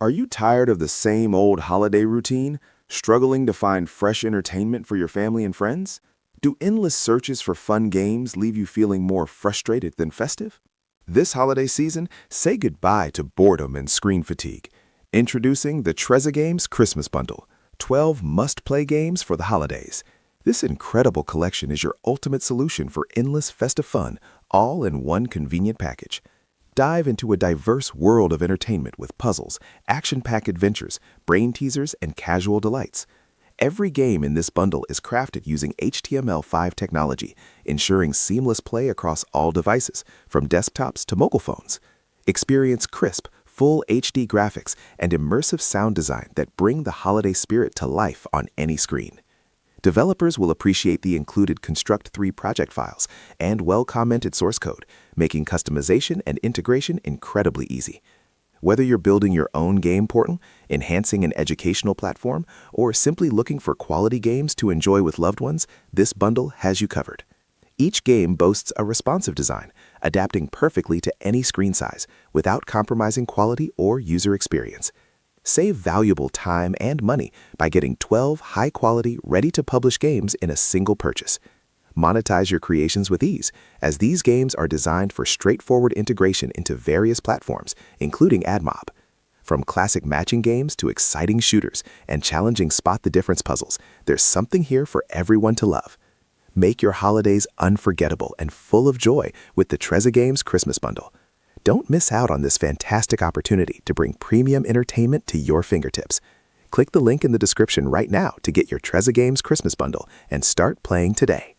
Are you tired of the same old holiday routine, struggling to find fresh entertainment for your family and friends? Do endless searches for fun games leave you feeling more frustrated than festive? This holiday season, say goodbye to boredom and screen fatigue. Introducing the Trezegames Christmas Bundle, 12 must-play games for the holidays. This incredible collection is your ultimate solution for endless festive fun, all in one convenient package. Dive into a diverse world of entertainment with puzzles, action-packed adventures, brain teasers, and casual delights. Every game in this bundle is crafted using HTML5 technology, ensuring seamless play across all devices, from desktops to mobile phones. Experience crisp, full HD graphics and immersive sound design that bring the holiday spirit to life on any screen. Developers will appreciate the included Construct 3 project files and well-commented source code, making customization and integration incredibly easy. Whether you're building your own game portal, enhancing an educational platform, or simply looking for quality games to enjoy with loved ones, this bundle has you covered. Each game boasts a responsive design, adapting perfectly to any screen size without compromising quality or user experience. Save valuable time and money by getting 12 high-quality, ready-to-publish games in a single purchase. Monetize your creations with ease, as these games are designed for straightforward integration into various platforms, including AdMob. From classic matching games to exciting shooters and challenging spot-the-difference puzzles, there's something here for everyone to love. Make your holidays unforgettable and full of joy with the Trezegames Christmas Bundle. Don't miss out on this fantastic opportunity to bring premium entertainment to your fingertips. Click the link in the description right now to get your Trezegames Christmas Bundle and start playing today.